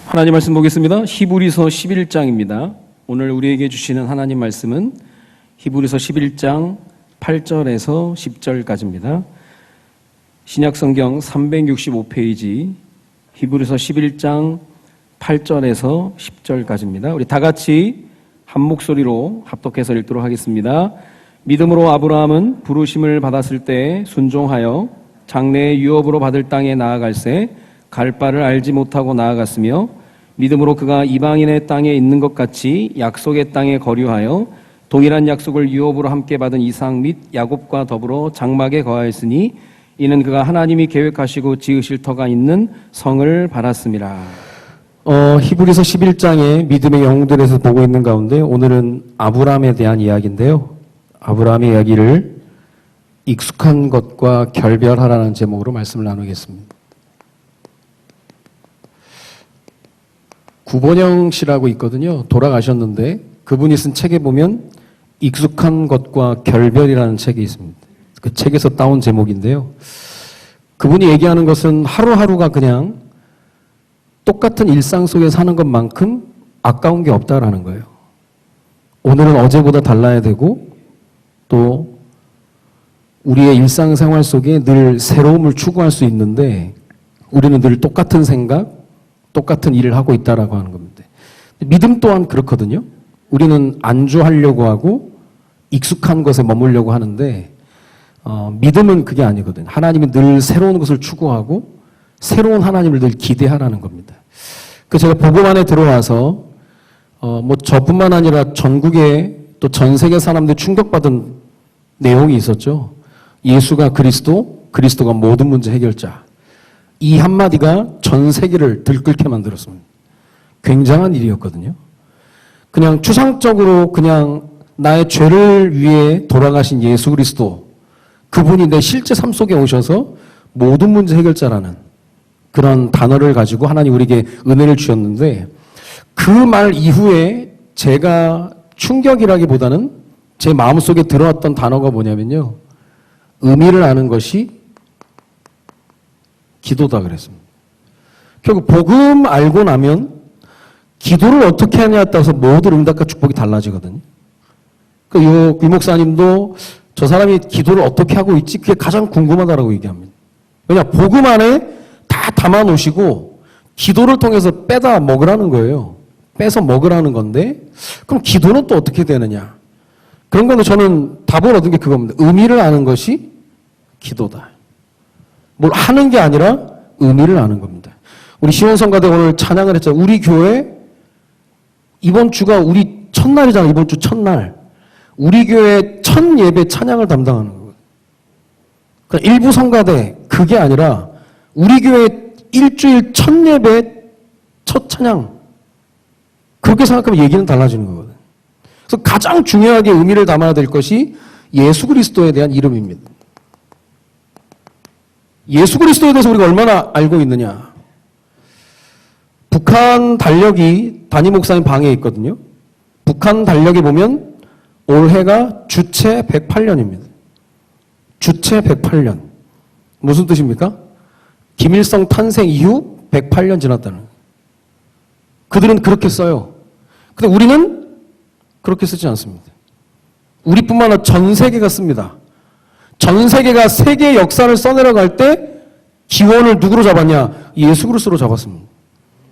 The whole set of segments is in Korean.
하나님 말씀 보겠습니다. 히브리서 11장입니다. 오늘 우리에게 주시는 하나님 말씀은 히브리서 11장 8절에서 10절까지입니다. 신약성경 365페이지 히브리서 11장 8절에서 10절까지입니다. 우리 다 같이 한 목소리로 합독해서 읽도록 하겠습니다. 믿음으로 아브라함은 부르심을 받았을 때 순종하여 장래의 유업으로 받을 땅에 나아갈새 갈 바를 알지 못하고 나아갔으며 믿음으로 그가 이방인의 땅에 있는 것 같이 약속의 땅에 거류하여 동일한 약속을 유업으로 함께 받은 이삭 및 야곱과 더불어 장막에 거하였으니 이는 그가 하나님이 계획하시고 지으실 터가 있는 성을 바랐습니다. 히브리서 11장의 믿음의 영웅들에서 보고 있는 가운데 오늘은 아브라함에 대한 이야기인데요. 아브라함의 이야기를 익숙한 것과 결별하라는 제목으로 말씀을 나누겠습니다. 구본영 씨라고 있거든요. 돌아가셨는데 그분이 쓴 책에 보면 익숙한 것과 결별이라는 책이 있습니다. 그 책에서 따온 제목인데요. 그분이 얘기하는 것은 하루하루가 그냥 똑같은 일상 속에 사는 것만큼 아까운 게 없다라는 거예요. 오늘은 어제보다 달라야 되고 또 우리의 일상생활 속에 늘 새로움을 추구할 수 있는데 우리는 늘 똑같은 생각, 똑같은 일을 하고 있다라고 하는 겁니다. 믿음 또한 그렇거든요. 우리는 안주하려고 하고 익숙한 것에 머물려고 하는데 믿음은 그게 아니거든요. 하나님은 늘 새로운 것을 추구하고 새로운 하나님을 늘 기대하라는 겁니다. 그 제가 복음 안에 들어와서 저뿐만 아니라 전국에 또 전 세계 사람들이 충격받은 내용이 있었죠. 예수가 그리스도, 그리스도가 모든 문제 해결자. 이 한마디가 전 세계를 들끓게 만들었습니다. 굉장한 일이었거든요. 그냥 추상적으로 그냥 나의 죄를 위해 돌아가신 예수 그리스도, 그분이 내 실제 삶 속에 오셔서 모든 문제 해결자라는 그런 단어를 가지고 하나님 우리에게 은혜를 주셨는데 그 말 이후에 제가 충격이라기보다는 제 마음속에 들어왔던 단어가 뭐냐면요. 의미를 아는 것이 기도다 그랬습니다. 결국 복음 알고 나면 기도를 어떻게 하냐에 따라서 모든 응답과 축복이 달라지거든요. 유 목사님도 저 사람이 기도를 어떻게 하고 있지? 그게 가장 궁금하다라고 얘기합니다. 왜냐? 복음 안에 다 담아 놓으시고 기도를 통해서 빼다 먹으라는 거예요. 빼서 먹으라는 건데 그럼 기도는 또 어떻게 되느냐? 그런 건데 저는 답을 얻은 게 그겁니다. 의미를 아는 것이 기도다. 뭘 하는 게 아니라 의미를 아는 겁니다. 우리 시원성가대 오늘 찬양을 했잖아요. 우리 교회 이번 주가 우리 첫날이잖아요. 이번 주 첫날. 우리 교회 첫 예배 찬양을 담당하는 거예요. 그러니까 일부 성가대 그게 아니라 우리 교회 일주일 첫 예배 첫 찬양. 그렇게 생각하면 얘기는 달라지는 거거든요. 그래서 가장 중요하게 의미를 담아야 될 것이 예수 그리스도에 대한 이름입니다. 예수 그리스도에 대해서 우리가 얼마나 알고 있느냐. 북한 달력이 담임 목사님 방에 있거든요. 북한 달력에 보면 올해가 주체 108년입니다. 주체 108년. 무슨 뜻입니까? 김일성 탄생 이후 108년 지났다는 거예요. 그들은 그렇게 써요. 근데 우리는 그렇게 쓰지 않습니다. 우리뿐만 아니라 전 세계가 씁니다. 전 세계가 세계 역사를 써내려갈 때 기원을 누구로 잡았냐? 예수 그리스도로 잡았습니다.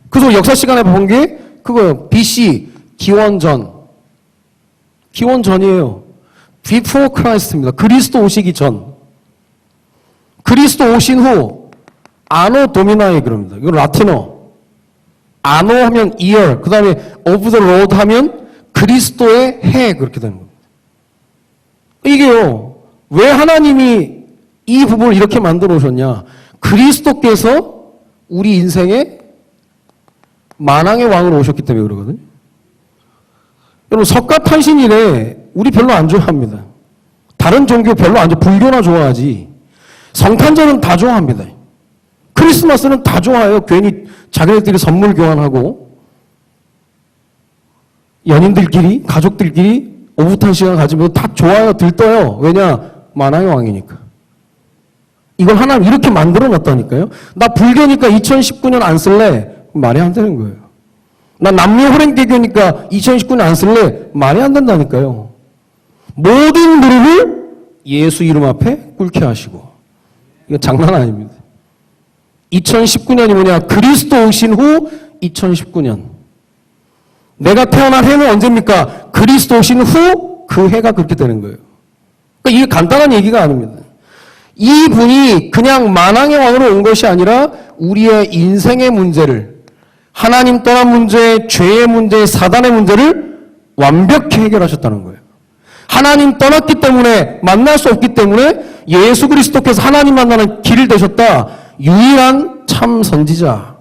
그래서 역사 시간에 본 게 그거예요. BC, 기원전. 기원전이에요. Before Christ입니다. 그리스도 오시기 전. 그리스도 오신 후 아노 도미나이 그럽니다. 이거 라틴어. 아노 하면 year, 그 다음에 of the Lord 하면 그리스도의 해 그렇게 되는 겁니다. 이게요. 왜 하나님이 이 부분을 이렇게 만들어 오셨냐? 그리스도께서 우리 인생에 만왕의 왕으로 오셨기 때문에 그러거든요. 여러분 석가탄신일에 우리 별로 안 좋아합니다. 다른 종교 별로 안 좋아. 불교나 좋아하지. 성탄절은 다 좋아합니다. 크리스마스는 다 좋아해요. 괜히 자기네들이 선물 교환하고 연인들끼리 가족들끼리 오붓한 시간 가지면 다 좋아요. 들떠요. 왜냐? 만왕의 왕이니까. 이걸 하나님 이렇게 만들어 놨다니까요. 나 불교니까 2019년 안 쓸래. 말이 안 되는 거예요. 나 남녀호랭개교니까 2019년 안 쓸래? 말이 안 된다니까요. 모든 무릎을 예수 이름 앞에 꿇게 하시고. 이거 장난 아닙니다. 2019년이 뭐냐? 그리스도 오신 후 2019년. 내가 태어난 해는 언제입니까? 그리스도 오신 후 그 해가 그렇게 되는 거예요. 그러니까 이게 간단한 얘기가 아닙니다. 이 분이 그냥 만왕의 왕으로 온 것이 아니라 우리의 인생의 문제를, 하나님 떠난 문제, 죄의 문제, 사단의 문제를 완벽히 해결하셨다는 거예요. 하나님 떠났기 때문에 만날 수 없기 때문에 예수 그리스도께서 하나님 만나는 길을 되셨다. 유일한 참 선지자.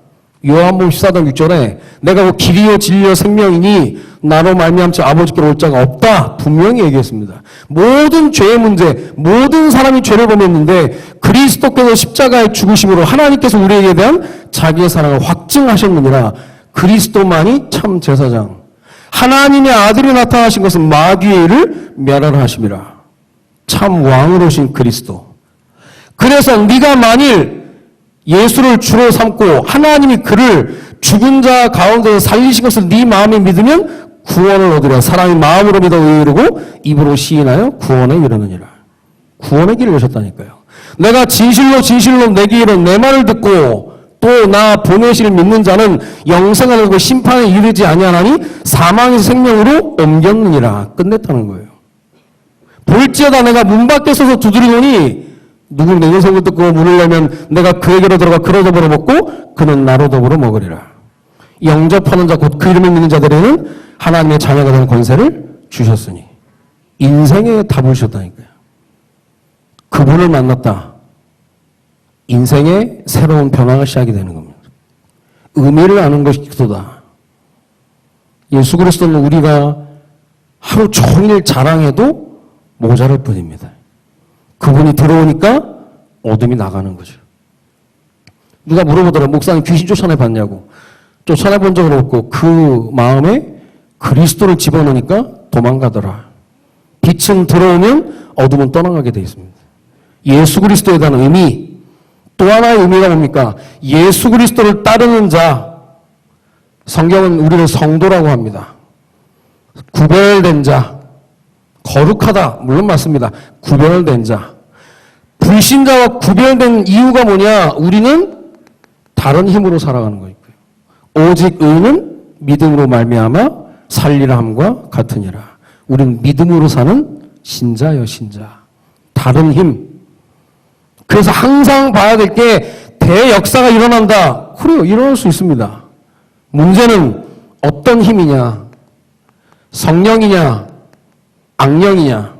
요한복음 14장 6절에 내가 그 길이요 진리요 생명이니 나로 말미암지 아버지께로 올 자가 없다. 분명히 얘기했습니다. 모든 죄의 문제, 모든 사람이 죄를 범했는데 그리스도께서 십자가의 죽으심으로 하나님께서 우리에게 대한 자기의 사랑을 확증하셨느니라. 그리스도만이 참 제사장. 하나님의 아들이 나타나신 것은 마귀의 일을 멸하심이라. 참 왕으로 오신 그리스도. 그래서 네가 만일 예수를 주로 삼고 하나님이 그를 죽은 자 가운데서 살리신 것을 네 마음에 믿으면 구원을 얻으려. 사람이 마음으로 믿어 의르고 입으로 시인하여 구원에 이르느니라. 구원의 길을 여셨다니까요. 내가 진실로 진실로 내게 이른 내 말을 듣고 또 나 보내실 믿는 자는 영생을 얻고 심판에 이르지 아니하나니 사망에서 생명으로 옮겼느니라. 끝냈다는 거예요. 볼지어다 내가 문 밖에 서서 두드리노니 누구 내 소리를 듣고 문을 열면 내가 그에게로 들어가 그로 더불어 먹고 그는 나로 더불어 먹으리라. 영접하는 자 곧 그 이름을 믿는 자들에게는 하나님의 자녀가 되는 권세를 주셨으니 인생의 답을 주셨다니까요. 그분을 만났다. 인생의 새로운 변화가 시작이 되는 겁니다. 의미를 아는 것이 기도다. 예수 그리스도는 우리가 하루 종일 자랑해도 모자랄 뿐입니다. 그분이 들어오니까 어둠이 나가는 거죠. 누가 물어보더라. 목사님 귀신 쫓아내봤냐고. 쫓아내본 적은 없고 그 마음에 그리스도를 집어넣으니까 도망가더라. 빛은 들어오면 어둠은 떠나가게 되어 있습니다. 예수 그리스도에 대한 의미, 또 하나의 의미가 뭡니까? 예수 그리스도를 따르는 자, 성경은 우리를 성도라고 합니다. 구별된 자, 거룩하다. 물론 맞습니다. 구별된 자. 불신자와 구별된 이유가 뭐냐? 우리는 다른 힘으로 살아가는 거니까요. 오직 의는 믿음으로 말미암아 살리라 함과 같으니라. 우리는 믿음으로 사는 신자여 신자. 다른 힘. 그래서 항상 봐야 될 게 대역사가 일어난다. 그래요. 일어날 수 있습니다. 문제는 어떤 힘이냐? 성령이냐? 악령이냐?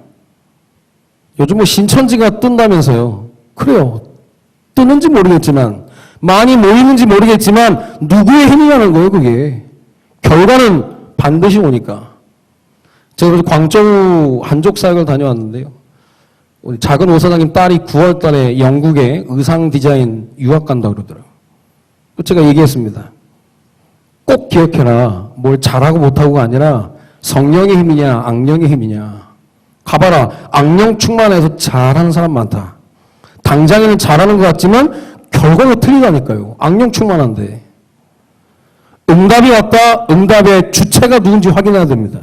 요즘 뭐 신천지가 뜬다면서요. 그래요. 뜨는지 모르겠지만, 많이 모이는지 모르겠지만, 누구의 힘이냐는 거예요, 그게. 결과는 반드시 오니까. 제가 광저우 한족 사역을 다녀왔는데요. 우리 작은 오사장님 딸이 9월 달에 영국에 의상 디자인 유학 간다고 그러더라고요. 제가 얘기했습니다. 꼭 기억해라. 뭘 잘하고 못하고가 아니라 성령의 힘이냐, 악령의 힘이냐. 가봐라. 악령 충만해서 잘하는 사람 많다. 당장에는 잘하는 것 같지만 결과가 틀리다니까요. 악령 충만한데. 응답이 왔다. 응답의 주체가 누군지 확인해야 됩니다.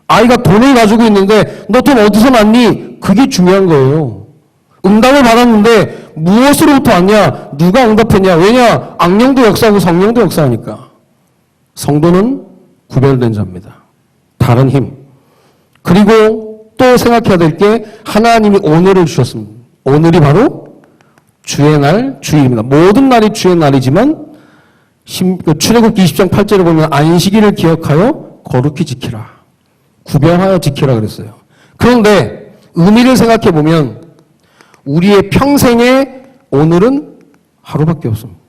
아이가 돈을 가지고 있는데 너 돈 어디서 났니? 그게 중요한 거예요. 응답을 받았는데 무엇으로부터 왔냐? 누가 응답했냐? 왜냐? 악령도 역사하고 성령도 역사하니까. 성도는 구별된 자입니다. 다른 힘. 그리고 또 생각해야 될 게 하나님이 오늘을 주셨습니다. 오늘이 바로 주의 날, 주일입니다. 모든 날이 주의 날이지만 출애굽기 20장 8절에 보면 안식일을 기억하여 거룩히 지키라. 구별하여 지키라 그랬어요. 그런데 의미를 생각해 보면 우리의 평생에 오늘은 하루밖에 없습니다.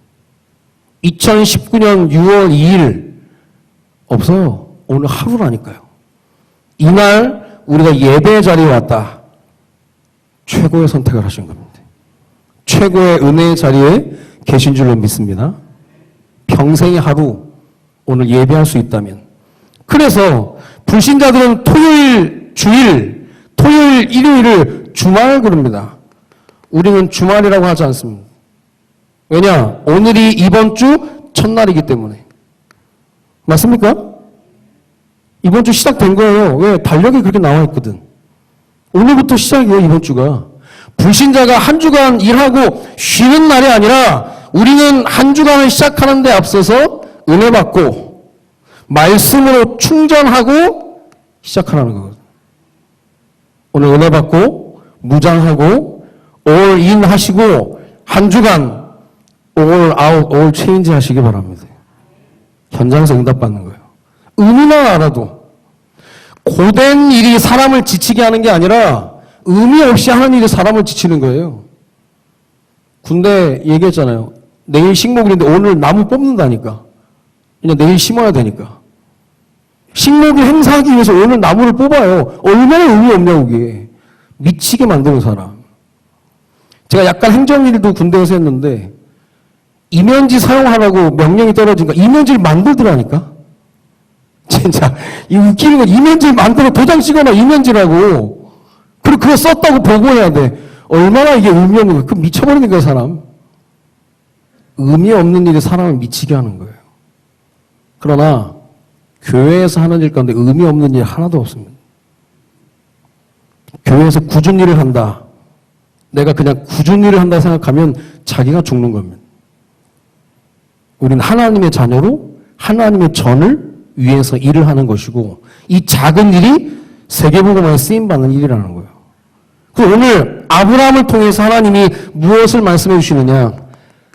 2019년 6월 2일 없어요. 오늘 하루라니까요. 이날 우리가 예배 자리에 왔다. 최고의 선택을 하신 겁니다. 최고의 은혜의 자리에 계신 줄로 믿습니다. 평생의 하루 오늘 예배할 수 있다면. 그래서 불신자들은 토요일, 주일, 토요일, 일요일을 주말 그럽니다. 우리는 주말이라고 하지 않습니다. 왜냐? 오늘이 이번 주 첫날이기 때문에. 맞습니까? 이번 주 시작된 거예요. 왜? 달력이 그렇게 나와 있거든. 오늘부터 시작이에요, 이번 주가. 불신자가 한 주간 일하고 쉬는 날이 아니라 우리는 한 주간을 시작하는 데 앞서서 은혜 받고 말씀으로 충전하고 시작하라는 거거든. 오늘 은혜 받고 무장하고 올 인 하시고 한 주간 올 아웃, 올 체인지 하시기 바랍니다. 현장에서 응답받는 거예요. 의미만 알아도 고된 일이 사람을 지치게 하는 게 아니라 의미 없이 하는 일이 사람을 지치는 거예요. 군대 얘기했잖아요. 내일 식목일인데 오늘 나무 뽑는다니까. 그냥 내일 심어야 되니까. 식목일 행사하기 위해서 오늘 나무를 뽑아요. 얼마나 의미 없냐고 그게. 미치게 만드는 사람. 제가 약간 행정일도 군대에서 했는데 이면지 사용하라고 명령이 떨어지니까 이면지를 만들더라니까. 진짜 이 웃기는 건 이면지를 만들어 도장 찍어놔 이면지라고. 그리고 그거 썼다고 보고해야 돼. 얼마나 이게 의미 없는 거야. 그 미쳐버리는 거야 사람. 의미 없는 일이 사람을 미치게 하는 거예요. 그러나 교회에서 하는 일 가운데 의미 없는 일 하나도 없습니다. 교회에서 굳은 일을 한다. 내가 그냥 굳은 일을 한다 생각하면 자기가 죽는 겁니다. 우리는 하나님의 자녀로 하나님의 전을 위해서 일을 하는 것이고 이 작은 일이 세계복음화에 쓰임받는 일이라는 거예요. 그리고 오늘 아브라함을 통해서 하나님이 무엇을 말씀해 주시느냐.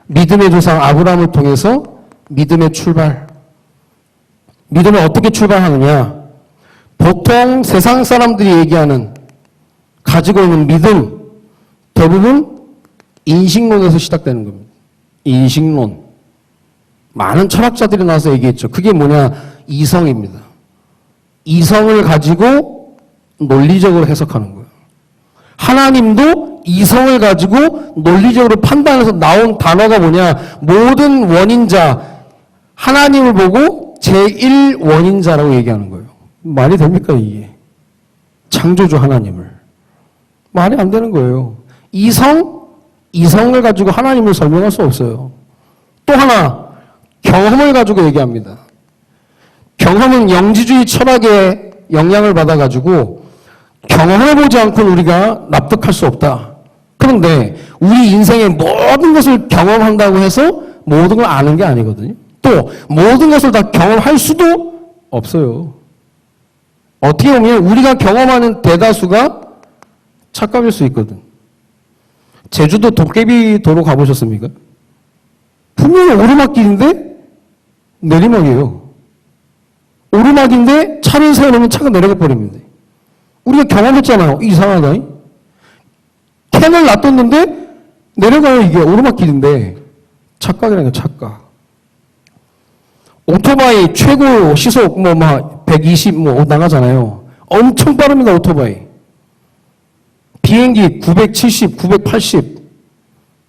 믿음의 조상 아브라함을 통해서 믿음의 출발. 믿음을 어떻게 출발하느냐. 보통 세상 사람들이 얘기하는 가지고 있는 믿음 대부분 인식론에서 시작되는 겁니다. 인식론. 많은 철학자들이 나와서 얘기했죠. 그게 뭐냐? 이성입니다. 이성을 가지고 논리적으로 해석하는 거예요. 하나님도 이성을 가지고 논리적으로 판단해서 나온 단어가 뭐냐? 모든 원인자, 하나님을 보고 제1원인자라고 얘기하는 거예요. 말이 됩니까 이게? 창조주 하나님을. 말이 안 되는 거예요. 이성을 가지고 하나님을 설명할 수 없어요. 또 하나, 경험을 가지고 얘기합니다. 경험은 영지주의 철학의 영향을 받아가지고 경험해보지 않고는 우리가 납득할 수 없다. 그런데 우리 인생의 모든 것을 경험한다고 해서 모든 걸 아는 게 아니거든요. 또 모든 것을 다 경험할 수도 없어요. 어떻게 보면 우리가 경험하는 대다수가 착각일 수 있거든. 제주도 도깨비도로 가보셨습니까? 분명히 오르막길인데 내리막이에요. 오르막인데 차를 세워놓으면 차가 내려가 버립니다. 우리가 경험했잖아요. 이상하다. 캔을 놔뒀는데 내려가요. 이게 오르막길인데 착각이라는 거 착각. 오토바이 최고 시속 120 나가잖아요. 엄청 빠릅니다. 오토바이. 비행기 970, 980.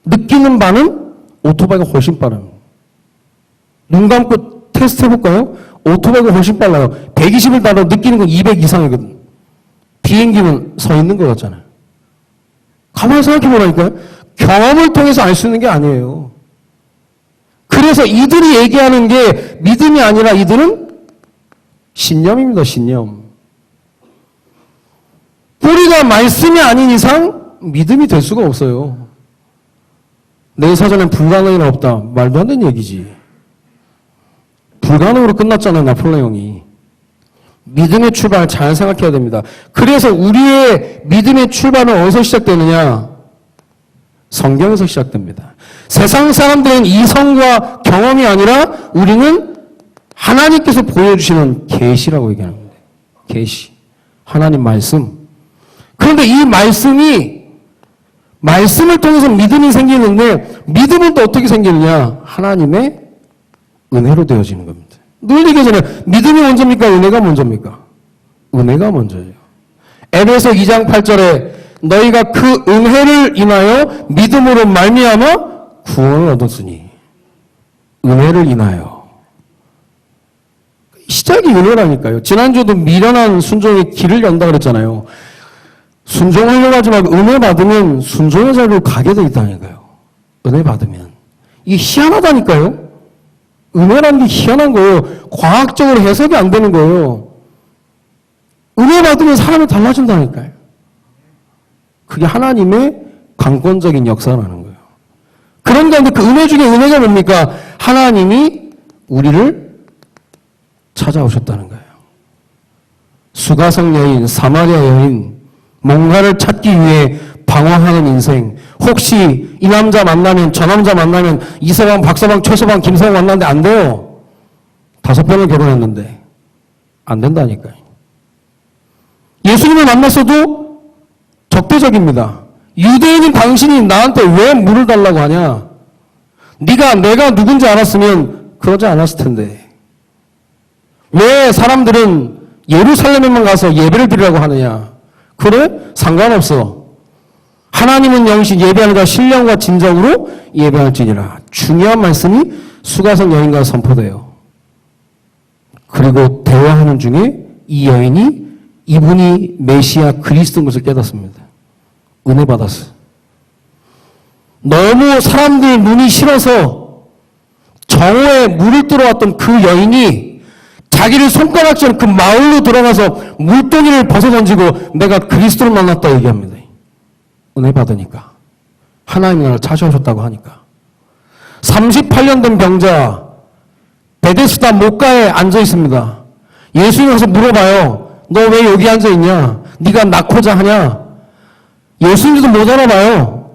느끼는 바는 오토바이가 훨씬 빠릅니다. 눈 감고 테스트 해볼까요? 오토바이가 훨씬 빨라요. 120을 따라 느끼는 건 200 이상이거든. 비행기는 서 있는 것 같잖아요. 가만히 생각해보라니까요. 경험을 통해서 알 수 있는 게 아니에요. 그래서 이들이 얘기하는 게 믿음이 아니라 이들은 신념입니다. 신념. 뿌리가 말씀이 아닌 이상 믿음이 될 수가 없어요. 내 사전엔 불가능이라 없다. 말도 안 되는 얘기지. 불가능으로 끝났잖아요. 나폴레옹이. 믿음의 출발 잘 생각해야 됩니다. 그래서 우리의 믿음의 출발은 어디서 시작되느냐? 성경에서 시작됩니다. 세상 사람들은 이성과 경험이 아니라 우리는 하나님께서 보여주시는 계시라고 얘기합니다. 계시. 하나님 말씀. 그런데 이 말씀을 통해서 믿음이 생기는데 믿음은 또 어떻게 생기느냐? 하나님의 은혜로 되어지는 겁니다. 늘 얘기하잖아요. 믿음이 먼저입니까? 은혜가 먼저입니까? 은혜가 먼저예요. 에베소 2장 8절에 너희가 그 은혜를 인하여 믿음으로 말미암아 구원을 얻었으니 은혜를 인하여. 시작이 은혜라니까요. 지난주에도 미련한 순종의 길을 연다 그랬잖아요. 순종하려고 하지 말고 은혜 받으면 순종의 자리로 가게 돼 있다니까요. 은혜 받으면. 이게 희한하다니까요. 은혜라는 게 희한한 거예요. 과학적으로 해석이 안 되는 거예요. 은혜 받으면 사람이 달라진다니까요. 그게 하나님의 강권적인 역사라는 거예요. 그런 가운데 그 은혜 중에 은혜가 뭡니까? 하나님이 우리를 찾아오셨다는 거예요. 수가성 여인, 사마리아 여인, 뭔가를 찾기 위해 방황하는 인생. 혹시 이 남자 만나면, 저 남자 만나면, 이서방, 박서방, 최서방, 김서방 만났는데 안 돼요. 5번을 결혼했는데. 안 된다니까요. 예수님을 만났어도 적대적입니다. 유대인인 당신이 나한테 왜 물을 달라고 하냐? 내가 누군지 알았으면 그러지 않았을 텐데. 왜 사람들은 예루살렘에만 가서 예배를 드리라고 하느냐? 그래? 상관없어. 하나님은 영신 예배하는 자 신령과 진정으로 예배할지니라. 중요한 말씀이 수가성 여인과 선포돼요. 그리고 대화하는 중에 이 여인이 이분이 메시아 그리스도인 것을 깨닫습니다. 은혜 받았어요. 너무 사람들 눈이 싫어서 정오에 물을 들어왔던 그 여인이 자기를 손가락질 그 마을로 들어가서 물동이를 벗어던지고 내가 그리스도를 만났다 얘기합니다. 은혜 받으니까. 하나님이 나를 찾아오셨다고 하니까. 38년 된 병자 베데스다 목가에 앉아 있습니다. 예수님 가서 물어봐요. 너 왜 여기 앉아 있냐? 네가 낳고자 하냐? 예수님도 못 알아봐요.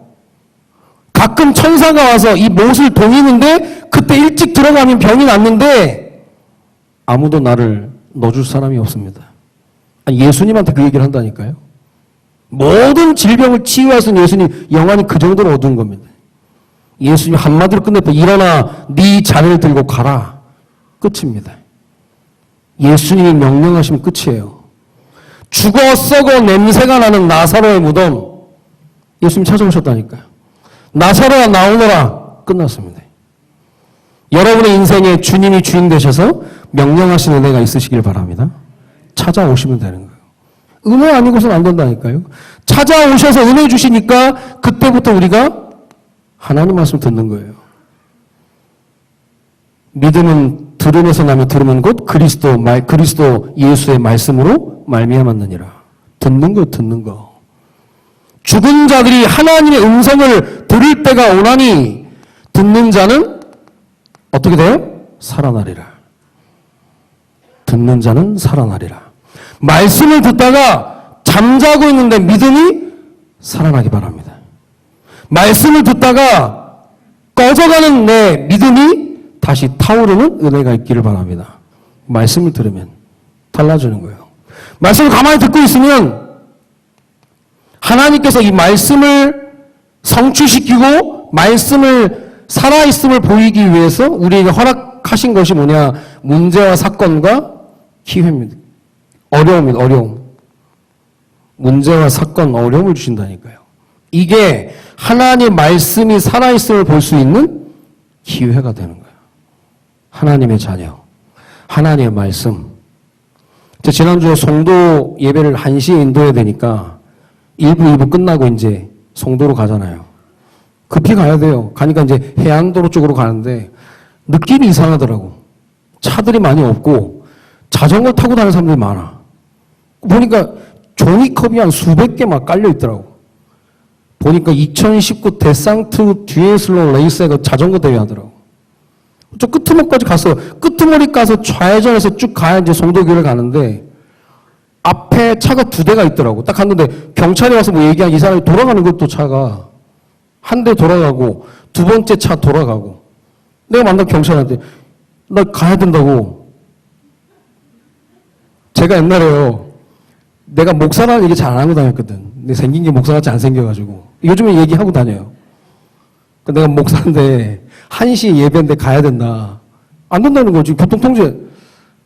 가끔 천사가 와서 이 못을 동이는데 그때 일찍 들어가면 병이 낫는데 아무도 나를 넣어줄 사람이 없습니다. 아니, 예수님한테 그 얘기를 한다니까요. 모든 질병을 치유하신 예수님 영안이 그 정도로 어두운 겁니다. 예수님 한마디로 끝냈다. 일어나 네 자리를 들고 가라. 끝입니다. 예수님이 명령하시면 끝이에요. 죽어 썩어 냄새가 나는 나사로의 무덤. 예수님 찾아오셨다니까요. 나사로야 나오너라. 끝났습니다. 여러분의 인생에 주님이 주인 되셔서 명령하신 은혜가 있으시길 바랍니다. 찾아오시면 되는 거예요. 은혜 아니고서는 안 된다니까요. 찾아오셔서 은혜 주시니까 그때부터 우리가 하나님 말씀 듣는 거예요. 믿음은 들음에서 나며 들으면 곧 그리스도 예수의 말씀으로 말미암았느니라. 듣는 거. 죽은 자들이 하나님의 음성을 들을 때가 오나니 듣는 자는 어떻게 돼요? 살아나리라. 듣는 자는 살아나리라. 말씀을 듣다가 잠자고 있는데 믿음이 살아나기 바랍니다. 말씀을 듣다가 꺼져가는 내 믿음이 다시 타오르는 은혜가 있기를 바랍니다. 말씀을 들으면 달라지는 거예요. 말씀을 가만히 듣고 있으면 하나님께서 이 말씀을 성취시키고 말씀을 살아있음을 보이기 위해서 우리에게 허락하신 것이 뭐냐? 문제와 사건과 기회입니다. 어려움입니다. 어려움. 문제와 사건, 어려움을 주신다니까요. 이게 하나님의 말씀이 살아있음을 볼 수 있는 기회가 되는 거예요. 하나님의 자녀, 하나님의 말씀. 지난주에 송도 예배를 1시에 인도해야 되니까 1부, 2부 끝나고 이제 송도로 가잖아요. 급히 가야 돼요. 가니까 이제 해안도로 쪽으로 가는데 느낌이 이상하더라고. 차들이 많이 없고 자전거 타고 다니는 사람들이 많아. 보니까 종이컵이 한 수백 개 막 깔려 있더라고. 보니까 2019 데상트 듀에슬로 레이스에 자전거 대회 하더라고. 저 끄트머리까지 갔어. 끄트머리 가서 좌회전해서 쭉 가야 이제 송도교를 가는데 앞에 차가 2대가 있더라고. 딱 갔는데 경찰이 와서 뭐 얘기한 이 사람이 돌아가는 것도 차가 한 대 돌아가고 2번째 차 돌아가고. 내가 만난 경찰한테 나 가야 된다고. 제가 옛날에요. 내가 목사라는 얘기 잘 안 하고 다녔거든. 근데 생긴 게 목사같이 안 생겨가지고. 요즘에 얘기하고 다녀요. 내가 목사인데 1시에 예배인데 가야 된다. 안 된다는 거지. 교통통제.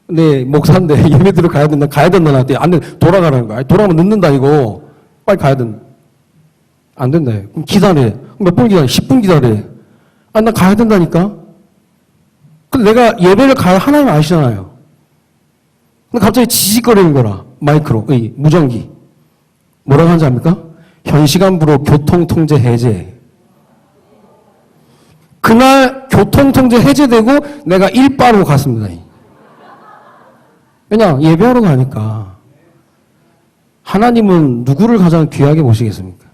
네, 목사인데 예배 들어 가야 된다. 가야 된다. 나한테 안 돼. 돌아가라는 거야. 돌아가면 늦는다 이거. 빨리 가야 된다. 안 된다. 그럼 기다려. 몇 분 기다려? 10분 기다려. 아, 나 가야 된다니까. 근데 내가 예배를 가야 하나님 아시잖아요. 근데 갑자기 지직거리는 거라. 마이크로. 무전기. 뭐라고 하는지 압니까? 현시간부로 교통통제 해제. 그날 교통통제 해제되고 내가 일바로 갔습니다. 그냥 예배하러 가니까. 하나님은 누구를 가장 귀하게 보시겠습니까?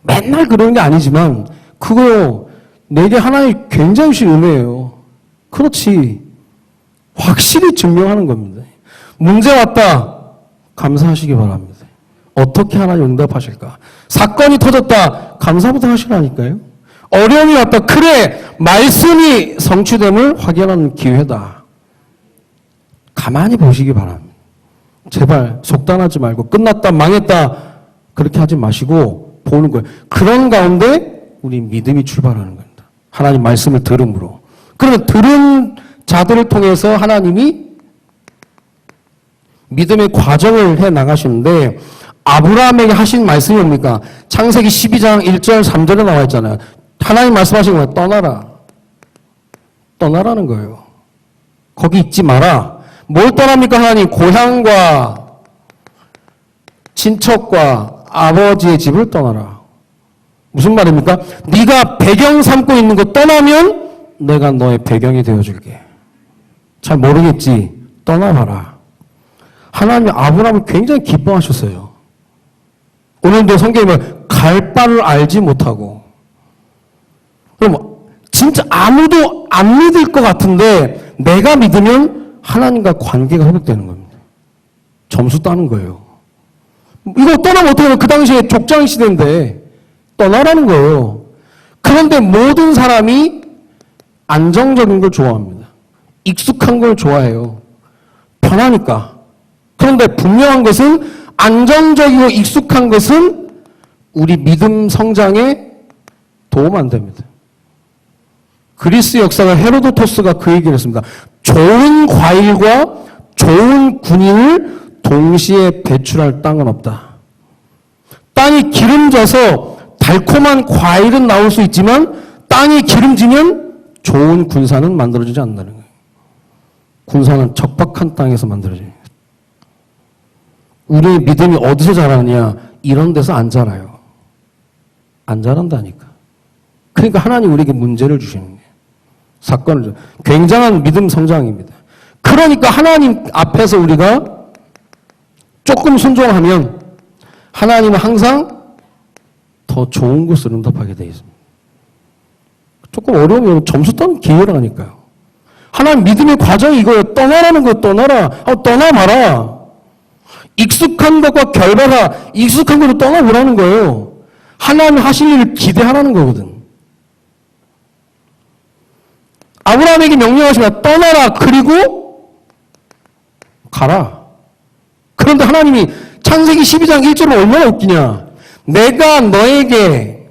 맨날 그러는 게 아니지만 그거 내게 하나님 굉장히 신 은혜예요. 그렇지. 확실히 증명하는 겁니다. 문제 왔다. 감사하시기 바랍니다. 어떻게 하나님 응답하실까? 사건이 터졌다. 감사부터 하시라니까요. 어려움이 왔다. 그래, 말씀이 성취됨을 확인하는 기회다. 가만히 보시기 바랍니다. 제발 속단하지 말고 끝났다, 망했다 그렇게 하지 마시고 보는 거예요. 그런 가운데 우리 믿음이 출발하는 겁니다. 하나님 말씀을 들음으로. 그러면 들은 자들을 통해서 하나님이 믿음의 과정을 해 나가시는데 아브라함에게 하신 말씀이 뭡니까? 창세기 12장 1절 3절에 나와 있잖아요. 하나님 말씀하신 거예요. 떠나라. 떠나라는 거예요. 거기 있지 마라. 뭘 떠납니까? 하나님 고향과 친척과 아버지의 집을 떠나라. 무슨 말입니까? 네가 배경 삼고 있는 거 떠나면 내가 너의 배경이 되어줄게. 잘 모르겠지? 떠나봐라. 하나님이 아브라함을 굉장히 기뻐하셨어요. 오늘도 성경에 보면 갈 바를 알지 못하고 그럼 진짜 아무도 안 믿을 것 같은데 내가 믿으면 하나님과 관계가 회복되는 겁니다. 점수 따는 거예요. 이거 떠나면 어떻게 해요? 그 당시에 족장 시대인데 떠나라는 거예요. 그런데 모든 사람이 안정적인 걸 좋아합니다. 익숙한 걸 좋아해요. 편하니까. 그런데 분명한 것은 안정적이고 익숙한 것은 우리 믿음 성장에 도움 안 됩니다. 그리스 역사가 헤로도토스가 그 얘기를 했습니다. 좋은 과일과 좋은 군인을 동시에 배출할 땅은 없다. 땅이 기름져서 달콤한 과일은 나올 수 있지만 땅이 기름지면 좋은 군사는 만들어지지 않는다는 거예요. 군사는 적박한 땅에서 만들어져요. 우리의 믿음이 어디서 자라느냐? 이런 데서 안 자라요. 안 자란다니까. 그러니까 하나님 우리에게 문제를 주시는 거예요. 사건을 줘. 굉장한 믿음 성장입니다. 그러니까 하나님 앞에서 우리가 조금 순종하면 하나님은 항상 더 좋은 것을 응답하게 되어 있습니다. 조금 어려우면 점수 따는 기회라니까요. 하나님 믿음의 과정이 이거예요. 떠나라는 거예요. 떠나라. 떠나마라. 익숙한 것과 결별하. 익숙한 것을 떠나보라는 거예요. 하나님 하실 일을 기대하라는 거거든. 아브라함에게 명령하시면 떠나라. 그리고 가라. 그런데 하나님이 창세기 12장 1절은 얼마나 웃기냐. 내가 너에게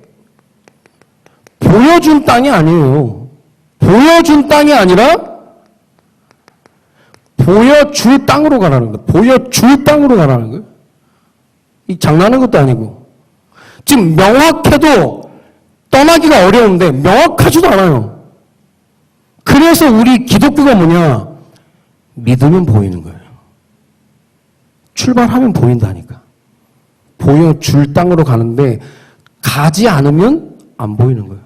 보여준 땅이 아니에요. 보여준 땅이 아니라 보여줄 땅으로 가라는 거예요. 보여줄 땅으로 가라는 거예요. 이 장난하는 것도 아니고. 지금 명확해도 떠나기가 어려운데 명확하지도 않아요. 그래서 우리 기독교가 뭐냐? 믿으면 보이는 거예요. 출발하면 보인다니까. 보여줄 땅으로 가는데 가지 않으면 안 보이는 거예요.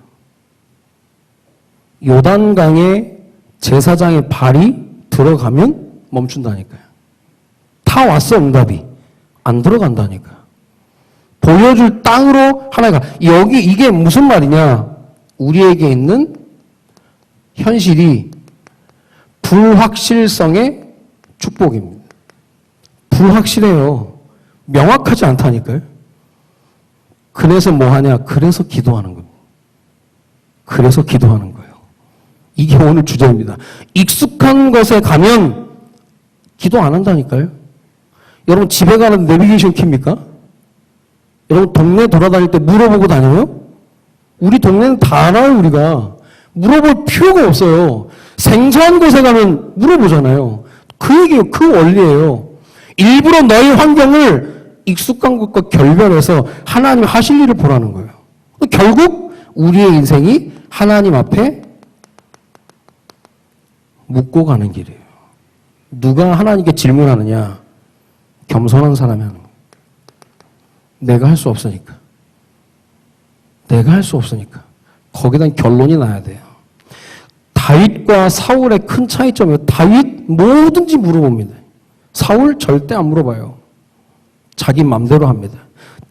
요단강에 제사장의 발이 들어가면 멈춘다니까요. 다 왔어 응답이. 안 들어간다니까. 보여줄 땅으로 하나가. 여기 이게 무슨 말이냐. 우리에게 있는 현실이 불확실성의 축복입니다. 불확실해요. 명확하지 않다니까요. 그래서 뭐 하냐? 그래서 기도하는 겁니다. 그래서 기도하는 거예요. 이게 오늘 주제입니다. 익숙한 것에 가면 기도 안 한다니까요. 여러분 집에 가는 내비게이션 킵니까? 여러분 동네 돌아다닐 때 물어보고 다녀요? 우리 동네는 다 알아요, 우리가. 물어볼 필요가 없어요. 생소한 곳에 가면 물어보잖아요. 그 얘기예요. 그 원리예요. 일부러 너희 환경을 익숙한 것과 결별해서 하나님 하실 일을 보라는 거예요. 결국 우리의 인생이 하나님 앞에 묻고 가는 길이에요. 누가 하나님께 질문하느냐? 겸손한 사람이 하는 거예요. 내가 할 수 없으니까. 내가 할 수 없으니까. 거기다 결론이 나야 돼요. 다윗과 사울의 큰 차이점이에요. 다윗 뭐든지 물어봅니다. 사울 절대 안 물어봐요. 자기 맘대로 합니다.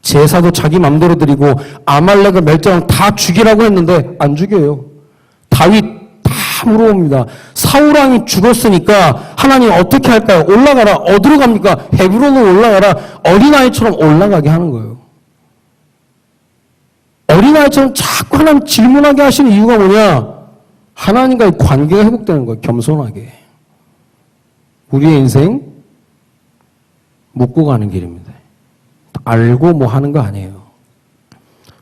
제사도 자기 맘대로 드리고 아말렉을 멸절하면 다 죽이라고 했는데 안 죽여요. 다윗 다 물어봅니다. 사울 왕이 죽었으니까 하나님 어떻게 할까요? 올라가라. 어디로 갑니까? 헤브론으로 올라가라. 어린아이처럼 올라가게 하는 거예요. 어린아이처럼 자꾸 하나님 질문하게 하시는 이유가 뭐냐? 하나님과의 관계가 회복되는 거예요. 겸손하게. 우리의 인생 묻고 가는 길입니다. 알고 뭐 하는 거 아니에요.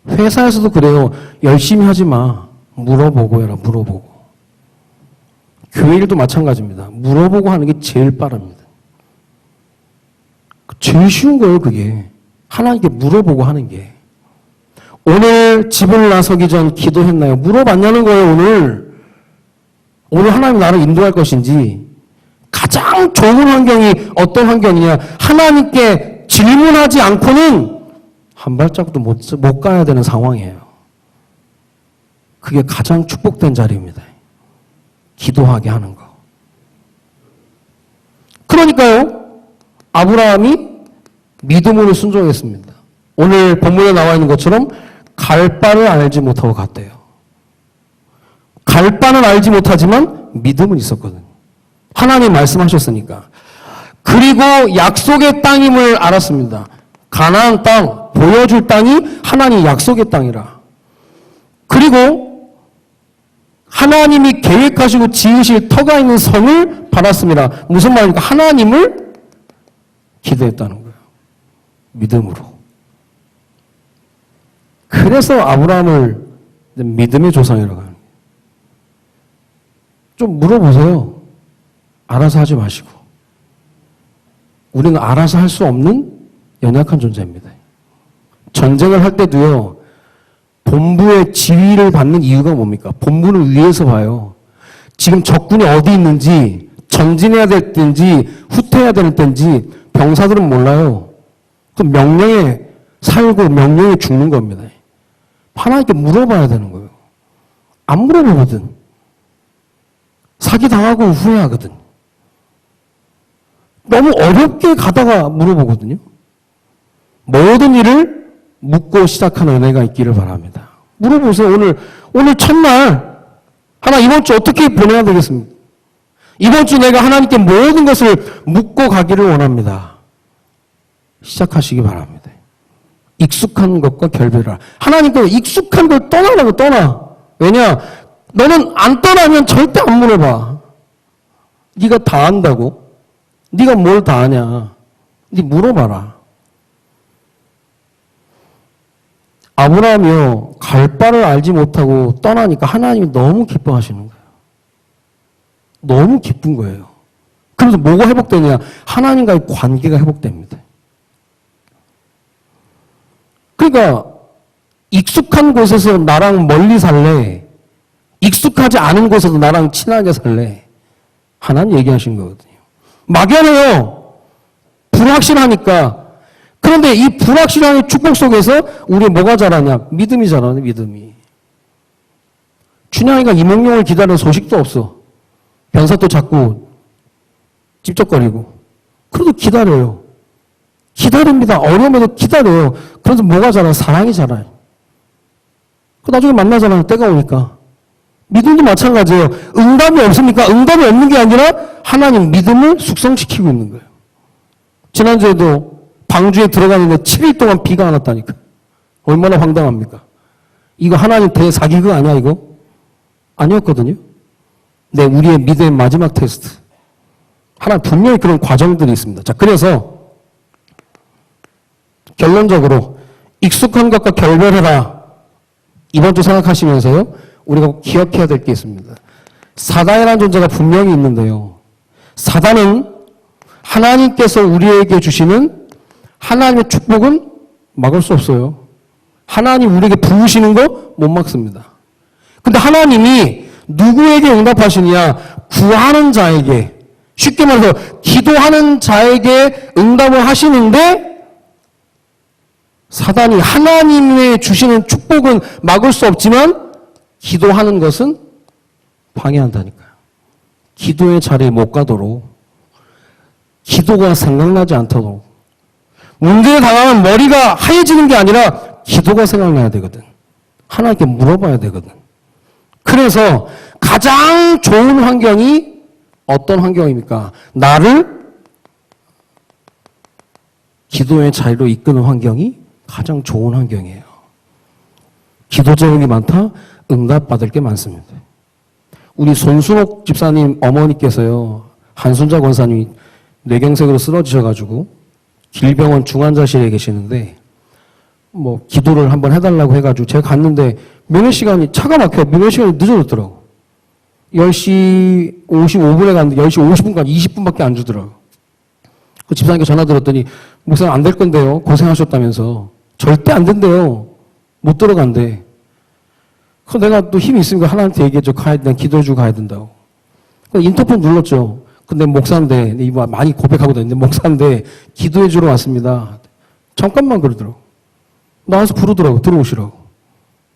회사에서도 그래요. 열심히 하지 마. 물어보고 해라. 물어보고. 교회 일도 마찬가지입니다. 물어보고 하는 게 제일 빠릅니다. 제일 쉬운 거예요. 그게. 하나님께 물어보고 하는 게. 오늘 집을 나서기 전 기도했나요? 물어봤냐는 거예요. 오늘 하나님 나를 인도할 것인지 가장 좋은 환경이 어떤 환경이냐? 하나님께 질문하지 않고는 한 발짝도 못 가야 되는 상황이에요. 그게 가장 축복된 자리입니다. 기도하게 하는 거. 그러니까요, 아브라함이 믿음으로 순종했습니다. 오늘 본문에 나와 있는 것처럼 갈 바를 알지 못하고 갔대요. 갈 바는 알지 못하지만 믿음은 있었거든요. 하나님 말씀하셨으니까. 그리고 약속의 땅임을 알았습니다. 가나안 땅, 보여줄 땅이 하나님 약속의 땅이라. 그리고 하나님이 계획하시고 지으실 터가 있는 성을 받았습니다. 무슨 말입니까? 하나님을 기대했다는 거예요. 믿음으로. 그래서 아브라함을 믿음의 조상이라고 합니다. 좀 물어보세요. 알아서 하지 마시고. 우리는 알아서 할 수 없는 연약한 존재입니다. 전쟁을 할 때도요, 본부의 지휘를 받는 이유가 뭡니까? 본부를 위에서 봐요. 지금 적군이 어디 있는지, 전진해야 될 때인지, 후퇴해야 될 때인지, 병사들은 몰라요. 그 명령에 살고 명령에 죽는 겁니다. 하나님께 물어봐야 되는 거예요. 안 물어보거든. 사기당하고 후회하거든. 너무 어렵게 가다가 물어보거든요. 모든 일을 묻고 시작하는 은혜가 있기를 바랍니다. 물어보세요. 오늘 첫날 하나 이번 주 어떻게 보내야 되겠습니까? 이번 주 내가 하나님께 모든 것을 묻고 가기를 원합니다. 시작하시기 바랍니다. 익숙한 것과 결별하라. 하나님께 익숙한 걸 떠나라고 떠나. 왜냐? 너는 안 떠나면 절대 안 물어봐. 네가 다 안다고? 네가 뭘 다 아냐? 네 물어봐라. 아브라함이요, 갈 바를 알지 못하고 떠나니까 하나님이 너무 기뻐하시는 거예요. 너무 기쁜 거예요. 그래서 뭐가 회복되냐? 하나님과의 관계가 회복됩니다. 그러니까 익숙한 곳에서 나랑 멀리 살래? 익숙하지 않은 곳에서 나랑 친하게 살래? 하나님 얘기하신 거거든요. 막연해요. 불확실하니까. 그런데 이 불확실한 축복 속에서 우리 뭐가 자라냐? 믿음이 자라네, 믿음이. 춘향이가 이몽룡을 기다리는 소식도 없어. 변사도 자꾸 찝쩍거리고. 그래도 기다려요. 기다립니다. 어려움에도 기다려요. 그래서 뭐가 자라요? 사랑이 자라요. 나중에 만나잖아요. 때가 오니까. 믿음도 마찬가지예요. 응답이 없습니까? 응답이 없는 게 아니라 하나님 믿음을 숙성시키고 있는 거예요. 지난주에도 방주에 들어갔는데 7일 동안 비가 안 왔다니까. 얼마나 황당합니까? 이거 하나님 대사기극 아니야 이거? 아니었거든요. 네, 우리의 믿음의 마지막 테스트. 하나님 분명히 그런 과정들이 있습니다. 자, 그래서 결론적으로 익숙한 것과 결별해라. 이번 주 생각하시면서요. 우리가 기억해야 될 게 있습니다. 사단이라는 존재가 분명히 있는데요. 사단은 하나님께서 우리에게 주시는 하나님의 축복은 막을 수 없어요. 하나님 우리에게 부으시는 거 못 막습니다. 근데 하나님이 누구에게 응답하시느냐? 구하는 자에게. 쉽게 말해서 기도하는 자에게 응답을 하시는데 사단이 하나님의 주시는 축복은 막을 수 없지만 기도하는 것은 방해한다니까요. 기도의 자리에 못 가도록, 기도가 생각나지 않도록, 문제에 당하면 머리가 하얘지는 게 아니라 기도가 생각나야 되거든. 하나님께 물어봐야 되거든. 그래서 가장 좋은 환경이 어떤 환경입니까? 나를 기도의 자리로 이끄는 환경이 가장 좋은 환경이에요. 기도 제목이 많다? 응답받을 게 많습니다. 우리 손순옥 집사님 어머니께서요, 한순자 권사님이 뇌경색으로 쓰러지셔가지고 길병원 중환자실에 계시는데 기도를 한번 해달라고 해가지고 제가 갔는데 면회 시간이 차가 막혀 면회 시간이 늦어졌더라고. 10시 55분에 갔는데 10시 50분까지 20분밖에 안 주더라고. 그 집사님께 전화 드렸더니 목사님 안 될 건데요. 고생하셨다면서. 절대 안 된대요. 못 들어간대. 그래서 내가 또 힘이 있으니까 하나님한테 얘기해줘. 가야 돼. 기도해주고 가야 된다고. 인터폰 눌렀죠. 근데 목사인데, 이거 많이 고백하고 다니는데, 목사인데, 기도해주러 왔습니다. 잠깐만 그러더라고. 나와서 부르더라고. 들어오시라고.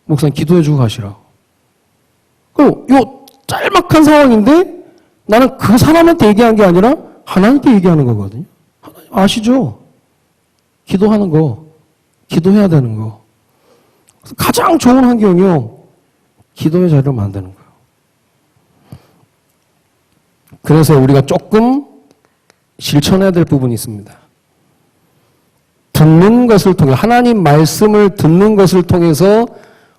목사님 기도해주고 가시라고. 요 짤막한 상황인데, 나는 그 사람한테 얘기한 게 아니라, 하나님께 얘기하는 거거든요. 하나님 아시죠? 기도하는 거. 기도해야 되는 거. 가장 좋은 환경이요. 기도의 자리로 만드는 거예요. 그래서 우리가 조금 실천해야 될 부분이 있습니다. 듣는 것을 통해, 하나님 말씀을 듣는 것을 통해서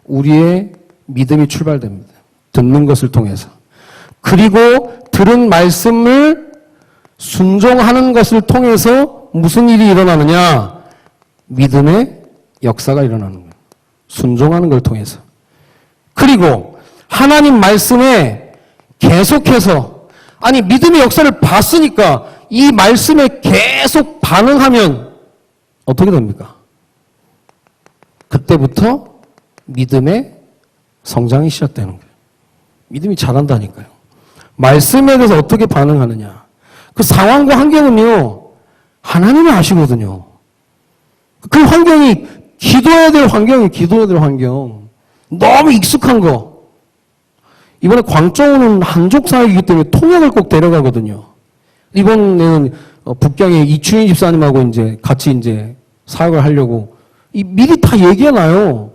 우리의 믿음이 출발됩니다. 듣는 것을 통해서. 그리고 들은 말씀을 순종하는 것을 통해서 무슨 일이 일어나느냐? 믿음의 역사가 일어나는 거예요. 순종하는 걸 통해서. 그리고 하나님 말씀에 계속해서, 아니 믿음의 역사를 봤으니까 이 말씀에 계속 반응하면 어떻게 됩니까? 그때부터 믿음의 성장이 시작되는 거예요. 믿음이 자란다니까요. 말씀에 대해서 어떻게 반응하느냐. 그 상황과 환경은요, 하나님이 아시거든요. 그 환경이 기도해야 될 환경이에요. 기도해야 될 환경. 너무 익숙한 거. 이번에 광저우는 한족 사회이기 때문에 통역을 꼭 데려가거든요. 이번에는 북경의 이추인 집사님하고 이제 같이 이제 사역을 하려고 미리 다 얘기해놔요.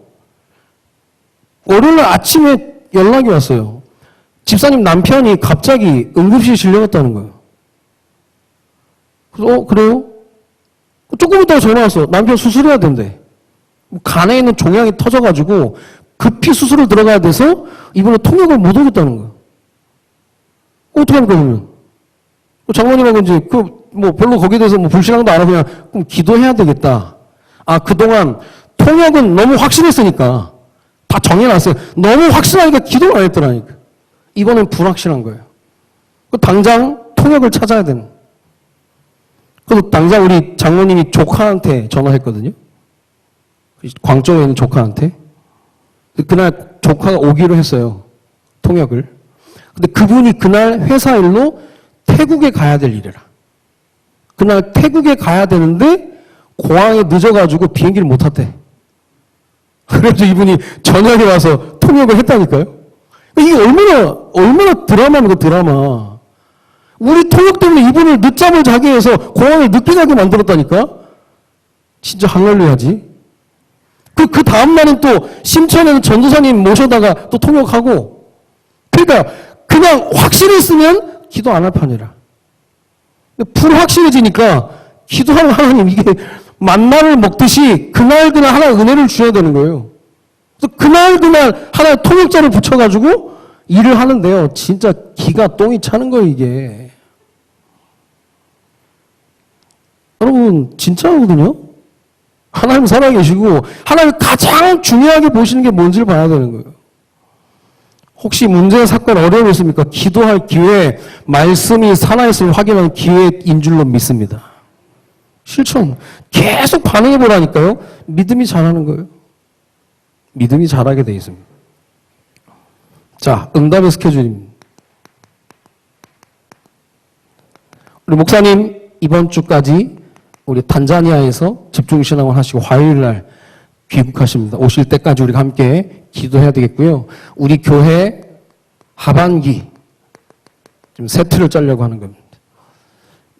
월요일 아침에 연락이 왔어요. 집사님 남편이 갑자기 응급실에 실려갔다는 거예요. 그래서 그래요? 조금 있다가 전화 왔어. 남편 수술해야 된대. 간에 있는 종양이 터져가지고 급히 수술을 들어가야 돼서 이번에 통역을 못 오겠다는 거예요. 어떻게 합니까, 그러면? 장모님하고 이제 별로 거기에 대해서 불신앙도 안 하고 그럼 기도해야 되겠다. 아, 그동안 통역은 너무 확신했으니까 다 정해놨어요. 너무 확신하니까 기도를 안 했더라니까. 이번엔 불확실한 거예요. 당장 통역을 찾아야 되는. 그래서 당장 우리 장모님이 조카한테 전화했거든요. 광저우에 있는 조카한테. 그날 조카가 오기로 했어요. 통역을. 근데 그분이 그날 회사 일로 태국에 가야 될 일이라. 그날 태국에 가야 되는데 공항에 늦어가지고 비행기를 못 탔대. 그래서 이분이 저녁에 와서 통역을 했다니까요. 이게 얼마나 드라마입니까, 드라마. 우리 통역 때문에 이분을 늦잠을 자게 해서 공항에 늦게 가게 만들었다니까? 진짜 할렐루야지. 그 다음날은 또 심천에는 전도사님 모셔다가 또 통역하고. 그러니까 그냥 확실했으면 기도 안 할 판이라. 불확실해지니까 기도하는 하나님, 이게 만나를 먹듯이 그날그날 하나 은혜를 주셔야 되는 거예요. 그래서 그날그날 하나의 통역자를 붙여가지고 일을 하는데요. 진짜 기가 똥이 차는 거예요, 이게. 여러분, 진짜거든요? 하나님 살아계시고, 하나님 가장 중요하게 보시는 게 뭔지를 봐야 되는 거예요. 혹시 문제, 사건, 어려움이 있습니까? 기도할 기회, 말씀이 살아있음을 확인하는 기회인 줄로 믿습니다. 실천. 계속 반응해 보라니까요. 믿음이 자라는 거예요. 믿음이 자라게 돼 있습니다. 자, 응답의 스케줄입니다. 우리 목사님 이번 주까지 우리 탄자니아에서 집중신앙을 하시고 화요일 날 귀국하십니다. 오실 때까지 우리가 함께 기도해야 되겠고요. 우리 교회 하반기 지금 새 틀을 짜려고 하는 겁니다.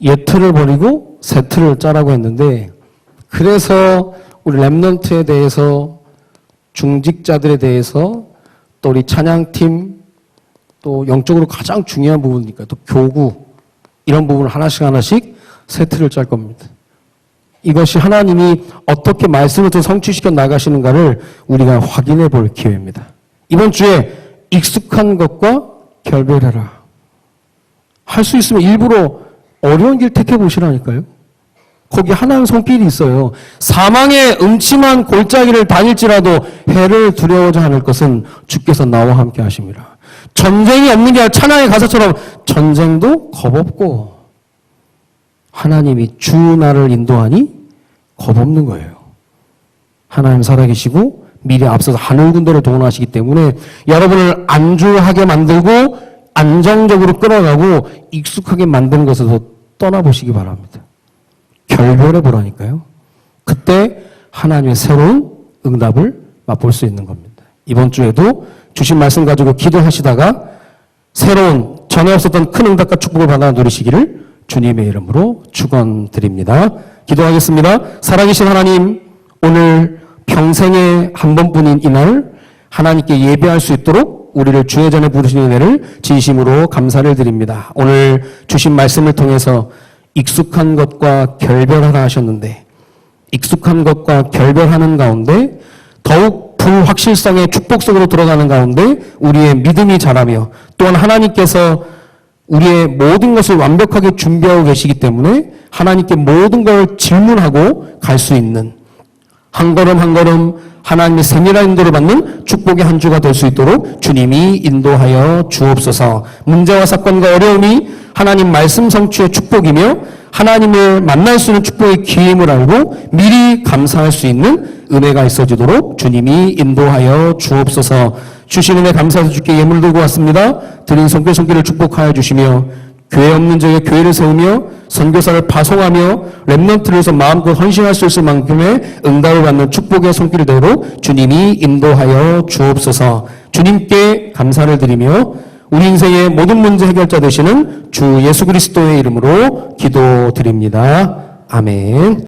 옛 틀을 버리고 새 틀을 짜라고 했는데 그래서 우리 랩넌트에 대해서 중직자들에 대해서 또 우리 찬양팀 또 영적으로 가장 중요한 부분이니까 또 교구 이런 부분을 하나씩 새 틀을 짤 겁니다. 이것이 하나님이 어떻게 말씀을 더 성취시켜 나가시는가를 우리가 확인해 볼 기회입니다. 이번 주에 익숙한 것과 결별해라. 할 수 있으면 일부러 어려운 길 택해 보시라니까요. 거기 하나님 손길이 있어요. 사망의 음침한 골짜기를 다닐지라도 해를 두려워하지 않을 것은 주께서 나와 함께 하심이라. 전쟁이 없는 게 아니라 찬양의 가사처럼 전쟁도 겁없고 하나님이 주 나를 인도하니 겁없는 거예요. 하나님 살아계시고 미리 앞서서 하늘 군대를 동원하시기 때문에 여러분을 안주하게 만들고 안정적으로 끌어가고 익숙하게 만드는 것에서 떠나보시기 바랍니다. 결별해 보라니까요. 그때 하나님의 새로운 응답을 맛볼 수 있는 겁니다. 이번 주에도 주신 말씀 가지고 기도하시다가 새로운 전에 없었던 큰 응답과 축복을 받아 누리시기를 주님의 이름으로 축원드립니다. 기도하겠습니다. 살아계신 하나님, 오늘 평생에 한 번뿐인 이날 하나님께 예배할 수 있도록 우리를 주의 전에 부르신 은혜를 진심으로 감사를 드립니다. 오늘 주신 말씀을 통해서 익숙한 것과 결별하라 하셨는데 익숙한 것과 결별하는 가운데 더욱 불확실성의 축복 속으로 들어가는 가운데 우리의 믿음이 자라며 또한 하나님께서 우리의 모든 것을 완벽하게 준비하고 계시기 때문에 하나님께 모든 걸 질문하고 갈 수 있는 한 걸음 한 걸음 하나님의 세밀한 인도를 받는 축복의 한 주가 될 수 있도록 주님이 인도하여 주옵소서. 문제와 사건과 어려움이 하나님 말씀 성취의 축복이며 하나님을 만날 수 있는 축복의 기회임을 알고 미리 감사할 수 있는 은혜가 있어지도록 주님이 인도하여 주옵소서. 주신 은혜 감사해서 주께 예물 들고 왔습니다. 드린 손길을 축복하여 주시며 교회 없는 저희의 교회를 세우며 선교사를 파송하며 랩넌트를 위해서 마음껏 헌신할 수 있을 만큼의 응답을 받는 축복의 손길대로 주님이 인도하여 주옵소서. 주님께 감사를 드리며 우리 인생의 모든 문제 해결자 되시는 주 예수 그리스도의 이름으로 기도드립니다. 아멘.